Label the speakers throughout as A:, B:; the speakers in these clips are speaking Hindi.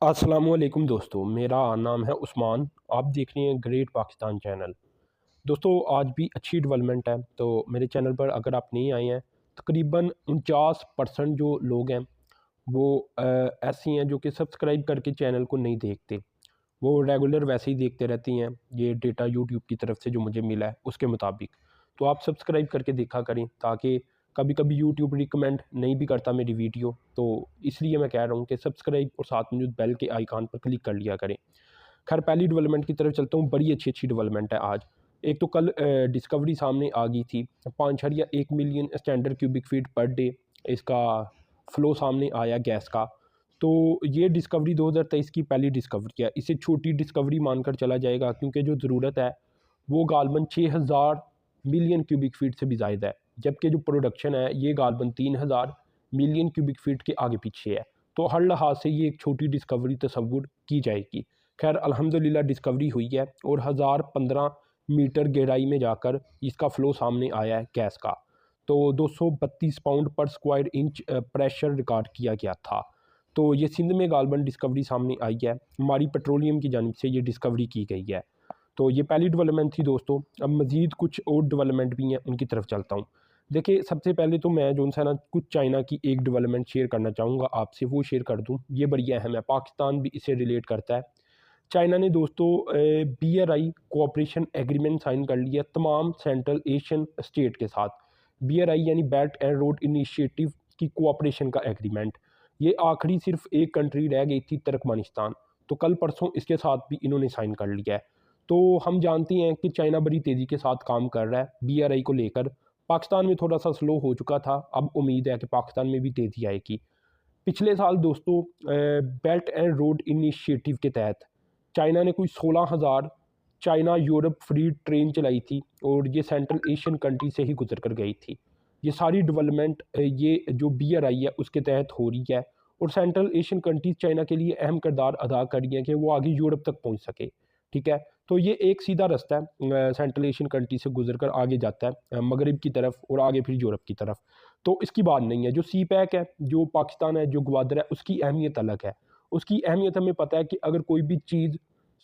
A: अस्सलामुअलैकुम दोस्तों, मेरा नाम है उस्मान। आप देख रहे हैं ग्रेट पाकिस्तान चैनल। दोस्तों, आज भी अच्छी डेवलपमेंट है। तो मेरे चैनल पर अगर आप नहीं आए हैं, तकरीबन 49% जो लोग हैं वो ऐसी हैं जो कि सब्सक्राइब करके चैनल को नहीं देखते। वो रेगुलर वैसे ही देखते रहती हैं। ये डेटा यूट्यूब की तरफ से जो मुझे मिला है उसके मुताबिक। तो आप सब्सक्राइब करके देखा करें, ताकि कभी कभी यूट्यूब रिकमेंड नहीं भी करता मेरी वीडियो, तो इसलिए मैं कह रहा हूँ कि सब्सक्राइब और साथ में जो बेल के आइकन पर क्लिक कर लिया करें। खैर, पहली डेवलपमेंट की तरफ चलता हूँ। बड़ी अच्छी अच्छी डेवलपमेंट है आज। एक तो कल डिस्कवरी सामने आ गई थी। 5.1 million standard cubic feet per day इसका फ्लो सामने आया गैस का। तो ये डिस्कवरी 2023 की पहली डिस्कवरी है। इसे छोटी डिस्कवरी मानकर चला जाएगा, क्योंकि जो ज़रूरत है वो गालबन 6000 मिलियन क्यूबिक फीट से भी ज़्यादा है, जबकि जो प्रोडक्शन है ये गालबन 3000 मिलियन क्यूबिक फीट के आगे पीछे है। तो हर लिहाज से ये एक छोटी डिस्कवरी तस्वुर की जाएगी। खैर, अल्हम्दुलिल्लाह डिस्कवरी हुई है और 1015 मीटर गहराई में जाकर इसका फ़्लो सामने आया है गैस का। तो 232 पाउंड पर स्क्वायर इंच प्रेशर रिकॉर्ड किया गया था। तो ये सिंध में गालबन डिस्कवरी सामने आई है। हमारी पेट्रोलियम की जानिब से ये डिस्कवरी की गई है। तो ये पहली डेवलपमेंट थी दोस्तों। अब मज़ीद कुछ और डेवलपमेंट भी हैं, उनकी तरफ चलता हूँ। देखिए, सबसे पहले तो मैं जो सा ना कुछ चाइना की एक डेवलपमेंट शेयर करना चाहूँगा आपसे, वो शेयर कर दूँ। ये बड़ी अहम है, पाकिस्तान भी इसे रिलेट करता है। चाइना ने दोस्तों BRI कोऑपरेशन एग्रीमेंट साइन कर लिया तमाम सेंट्रल एशियन स्टेट के साथ। BRI यानी बेल्ट एंड रोड इनिशिएटिव की कोऑपरेशन का एग्रीमेंट। ये आखिरी सिर्फ एक कंट्री रह गई थी, तुर्कमेनिस्तान। तो कल परसों इसके साथ भी इन्होंने साइन कर लिया है। तो हम जानते हैं कि चाइना बड़ी तेज़ी के साथ काम कर रहा है BRI को लेकर। पाकिस्तान में थोड़ा सा स्लो हो चुका था, अब उम्मीद है कि पाकिस्तान में भी तेज़ी आएगी। पिछले साल दोस्तों बेल्ट एंड रोड इनिशिएटिव के तहत चाइना ने कोई 16,000 चाइना यूरोप फ्री ट्रेन चलाई थी, और ये सेंट्रल एशियन कंट्री से ही गुजर कर गई थी। ये सारी डेवलपमेंट ये जो BRI है उसके तहत हो रही है, और सेंट्रल एशियन कंट्रीज चाइना के लिए अहम किरदार अदा कर रही हैं कि वो आगे यूरोप तक पहुंच सके। ठीक है, तो ये एक सीधा रास्ता है, सेंट्रल एशियन कंट्री से गुजर कर आगे जाता है मगरब की तरफ, और आगे फिर यूरोप की तरफ। तो इसकी बात नहीं है। जो सी पैक है, जो पाकिस्तान है, जो ग्वादर है, उसकी अहमियत अलग है। उसकी अहमियत हमें पता है कि अगर कोई भी चीज़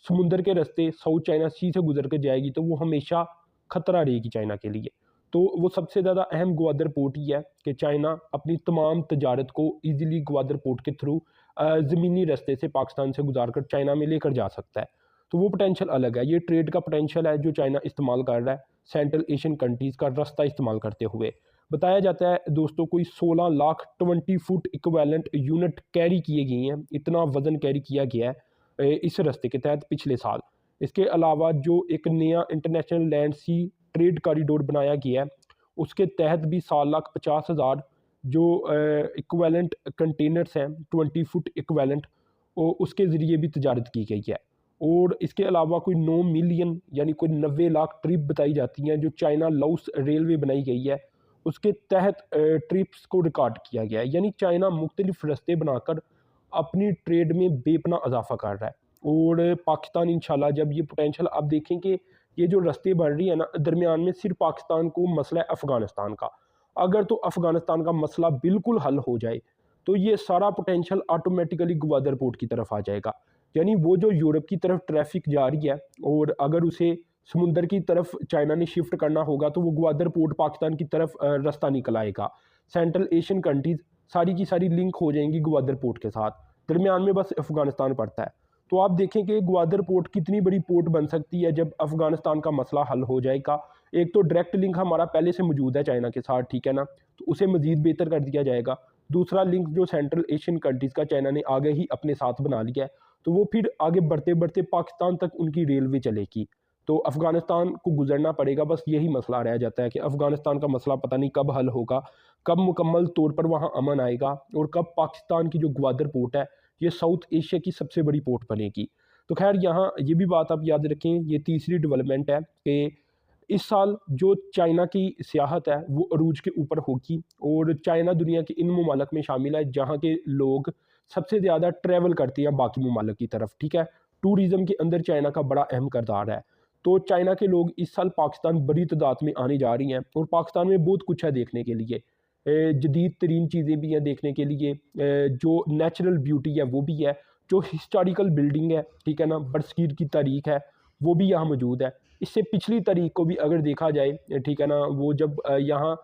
A: समुंदर के रास्ते साउथ चाइना सी से गुजर कर जाएगी तो वो हमेशा खतरा रहेगी चाइना के लिए। तो वो सबसे ज़्यादा अहम ग्वादर पोर्ट ही है कि चाइना अपनी तमाम तजारत को ईजिली ग्वादर पोर्ट के थ्रू ज़मीनी रास्ते से पाकिस्तान से गुजार कर चाइना में लेकर जा सकता है। तो वो पोटेंशियल अलग है। ये ट्रेड का पोटेंशियल है जो चाइना इस्तेमाल कर रहा है सेंट्रल एशियन कंट्रीज़ का रास्ता इस्तेमाल करते हुए। बताया जाता है दोस्तों कोई 16 lakh 20 foot equivalent unit carry किए गए हैं। इतना वज़न कैरी किया गया है इस रास्ते के तहत पिछले साल। इसके अलावा जो एक नया इंटरनेशनल लैंड सी ट्रेड कॉरिडोर बनाया गया है, उसके तहत भी 7,50,000 जो इक्वेलेंट कंटेनर्स हैं 20 फुट इक्वेलेंट, उसके ज़रिए भी तजारत की गई है। और इसके अलावा कोई 9 मिलियन यानी कोई 90 लाख ट्रिप बताई जाती हैं जो चाइना लाओस रेलवे बनाई गई है, उसके तहत ट्रिप्स को रिकॉर्ड किया गया है। यानी चाइना मुख्तलिफ रास्ते बनाकर अपनी ट्रेड में बेपना इजाफा कर रहा है। और पाकिस्तान इंशाल्लाह जब ये पोटेंशियल आप देखें कि ये जो रास्ते बन रही है ना, दरमियान में सिर्फ पाकिस्तान को मसला है अफ़गानिस्तान का। अगर तो अफ़गानिस्तान का मसला बिल्कुल हल हो जाए तो ये सारा पोटेंशियल ऑटोमेटिकली ग्वादर पोर्ट की तरफ आ जाएगा। यानी वो जो यूरोप की तरफ ट्रैफिक जा रही है, और अगर उसे समुंदर की तरफ चाइना ने शिफ्ट करना होगा तो वो ग्वादर पोर्ट पाकिस्तान की तरफ रास्ता निकल आएगा। सेंट्रल एशियन कंट्रीज़ सारी की सारी लिंक हो जाएंगी ग्वादर पोर्ट के साथ। दरमियान में बस अफ़गानिस्तान पड़ता है। तो आप देखें कि ग्वादर पोर्ट कितनी बड़ी पोर्ट बन सकती है जब अफ़गानिस्तान का मसला हल हो जाएगा। एक तो डायरेक्ट लिंक हमारा पहले से मौजूद है चाइना के साथ, ठीक है ना, तो उसे मज़ीद बेहतर कर दिया जाएगा। दूसरा लिंक जो सेंट्रल एशियन कंट्रीज़ का चाइना ने आगे ही अपने साथ बना लिया है, तो वो फिर आगे बढ़ते बढ़ते पाकिस्तान तक उनकी रेलवे चलेगी। तो अफ़गानिस्तान को गुजरना पड़ेगा। बस यही मसला रह जाता है कि अफ़गानिस्तान का मसला पता नहीं कब हल होगा, कब मुकम्मल तौर पर वहाँ अमन आएगा, और कब पाकिस्तान की जो ग्वादर पोर्ट है ये साउथ एशिया की सबसे बड़ी पोर्ट बनेगी। तो खैर, यहाँ ये भी बात आप याद रखें, ये तीसरी डेवलपमेंट है कि इस साल जो चाइना की सियाहत है वो अरूज के ऊपर होगी। और चाइना दुनिया के इन ममालक में शामिल है जहाँ के लोग सबसे ज़्यादा ट्रैवल करते हैं बाकी ममालक की तरफ। ठीक है, टूरिज़्म के अंदर चाइना का बड़ा अहम किरदार है। तो चाइना के लोग इस साल पाकिस्तान बड़ी तादाद में आने जा रही हैं, और पाकिस्तान में बहुत कुछ है देखने के लिए। जदीद तरीन चीज़ें भी हैं देखने के लिए, जो नेचुरल ब्यूटी है वो भी है। जो हिस्टोरिकल बिल्डिंग है, ठीक है ना, बरसगीर की तारीख है, वो भी यहाँ मौजूद है। इससे पिछली तारीख को भी अगर देखा जाए, ठीक है ना, वो जब यहाँ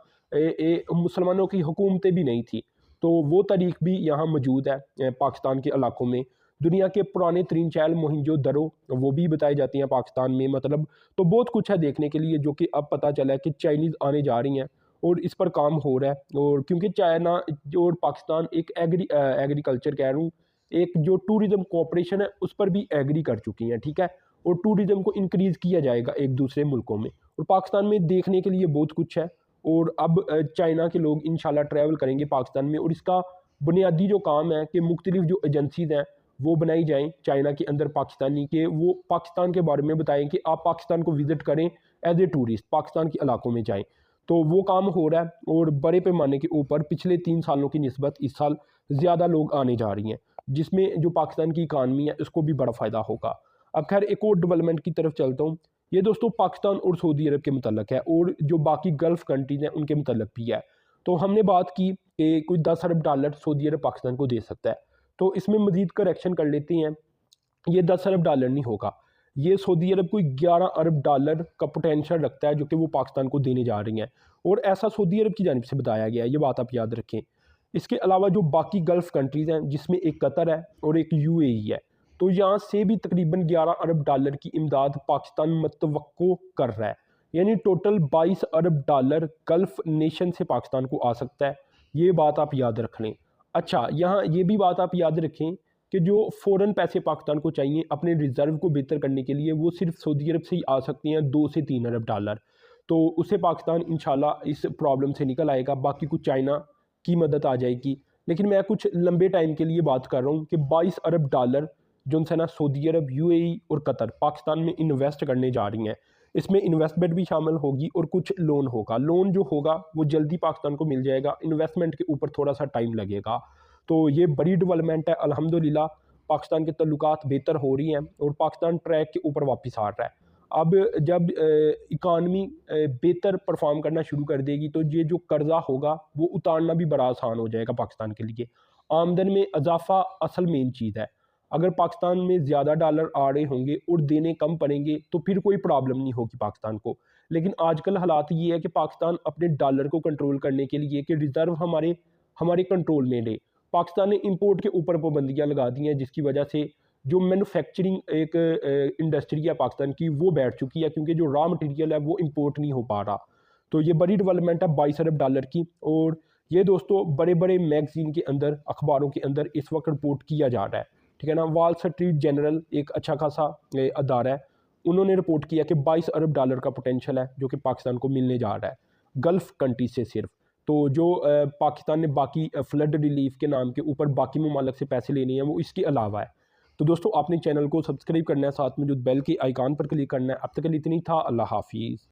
A: मुसलमानों की हुकूमतें भी नहीं थी, तो वो तारीख भी यहाँ मौजूद है पाकिस्तान के इलाकों में। दुनिया के पुराने तरीन चहल मोहनजो दरो वो भी बताई जाती हैं पाकिस्तान में, मतलब तो बहुत कुछ है देखने के लिए, जो कि अब पता चला है कि चाइनीज़ आने जा रही हैं और इस पर काम हो रहा है। और क्योंकि चाइना और पाकिस्तान एक एग्रीकल्चर कह रहा हूँ, एक जो टूरिज़्म कोऑपरेशन है उस पर भी एग्री कर चुकी हैं, ठीक है। और टूरिज़्म को इंक्रीज़ किया जाएगा एक दूसरे मुल्कों में, और पाकिस्तान में देखने के लिए बहुत कुछ है। और अब चाइना के लोग इंशाल्लाह ट्रैवल करेंगे पाकिस्तान में, और इसका बुनियादी जो काम है कि मुख्तलिफ जो एजेंसीज हैं वो बनाई जाएं चाइना के अंदर पाकिस्तानी, के वो पाकिस्तान के बारे में बताएं कि आप पाकिस्तान को विज़िट करें एज ए टूरिस्ट, पाकिस्तान के इलाकों में जाएं। तो वो काम हो रहा है, और बड़े पैमाने के ऊपर पिछले 3 सालों की निस्बत इस साल ज़्यादा लोग आने जा रही हैं, जिसमें जो पाकिस्तान की इकानमी है उसको भी बड़ा फ़ायदा होगा। अब खैर एक और डेवलपमेंट की तरफ चलता हूँ। ये दोस्तों पाकिस्तान और सऊदी अरब के मतलब है, और जो बाकी गल्फ़ कंट्रीज़ हैं उनके मतलब भी है। तो हमने बात की कि कोई 10 अरब डॉलर सऊदी अरब पाकिस्तान को दे सकता है, तो इसमें मज़ीद करेक्शन कर लेते हैं। ये 10 अरब डॉलर नहीं होगा, ये सऊदी अरब कोई 11 अरब डॉलर का पोटेंशियल रखता है जो कि वो पाकिस्तान को देने जा रही हैं, और ऐसा सऊदी अरब की जानिब से बताया गया है, ये बात आप याद रखें। इसके अलावा जो बाकी गल्फ़ कंट्रीज़ हैं, जिसमें एक कतर है और एक यूएई है, तो यहाँ से भी तकरीबन 11 अरब डॉलर की इमदाद पाकिस्तान मतवक्को कर रहा है। यानी टोटल 22 अरब डॉलर गल्फ़ नेशन से पाकिस्तान को आ सकता है, ये बात आप याद रख लें। अच्छा, यहाँ ये भी बात आप याद रखें कि जो फ़ौरन पैसे पाकिस्तान को चाहिए अपने रिज़र्व को बेहतर करने के लिए, वो सिर्फ सऊदी अरब से ही आ सकती हैं, 2 से 3 अरब डॉलर। तो उससे पाकिस्तान इंशाल्लाह इस प्रॉब्लम से निकल आएगा, बाकी कुछ चाइना की मदद आ जाएगी। लेकिन मैं कुछ लंबे टाइम के लिए बात कर रहा हूँ कि 22 अरब डॉलर जो है ना सऊदी अरब, यूएई और कतर पाकिस्तान में इन्वेस्ट करने जा रही हैं। इसमें इन्वेस्टमेंट भी शामिल होगी और कुछ लोन होगा। लोन जो होगा वो जल्दी पाकिस्तान को मिल जाएगा, इन्वेस्टमेंट के ऊपर थोड़ा सा टाइम लगेगा। तो ये बड़ी डेवलपमेंट है, अल्हम्दुलिल्लाह पाकिस्तान के तल्लुकात बेहतर हो रही हैं और पाकिस्तान ट्रैक के ऊपर वापस आ रहा है। अब जब इकानमी बेहतर परफॉर्म करना शुरू कर देगी, तो ये जो कर्जा होगा वो उतारना भी बड़ा आसान हो जाएगा पाकिस्तान के लिए। आमदन में इजाफा असल मेन चीज़ है। अगर पाकिस्तान में ज़्यादा डॉलर आ रहे होंगे और देने कम पड़ेंगे तो फिर कोई प्रॉब्लम नहीं होगी पाकिस्तान को। लेकिन आजकल हालात ये है कि पाकिस्तान अपने डॉलर को कंट्रोल करने के लिए कि रिज़र्व हमारे हमारे कंट्रोल में ले, पाकिस्तान ने इंपोर्ट के ऊपर पाबंदियाँ लगा दी हैं, जिसकी वजह से जो मैन्युफैक्चरिंग एक इंडस्ट्री है पाकिस्तान की वो बैठ चुकी है, क्योंकि जो रॉ मटेरियल है वो इंपोर्ट नहीं हो पा रहा। तो ये बड़ी डेवलपमेंट है 22 अरब डॉलर की, और ये दोस्तों बड़े बड़े मैगजीन के अंदर, अखबारों के अंदर इस वक्त रिपोर्ट किया जा रहा है, ठीक है ना। वॉल स्ट्रीट जर्नल एक अच्छा खासा अदारा है, उन्होंने रिपोर्ट किया कि 22 अरब डॉलर का पोटेंशियल है जो कि पाकिस्तान को मिलने जा रहा है गल्फ़ कंट्री से सिर्फ। तो जो पाकिस्तान ने बाकी फ्लड रिलीफ के नाम के ऊपर बाकी ममालिक से पैसे लेने हैं वो इसके अलावा है। तो दोस्तों आपने चैनल को सब्सक्राइब करना है, साथ में जो बेल के आइकॉन पर क्लिक करना है। अब तक के लिए इतनी था, अल्लाह हाफिज़।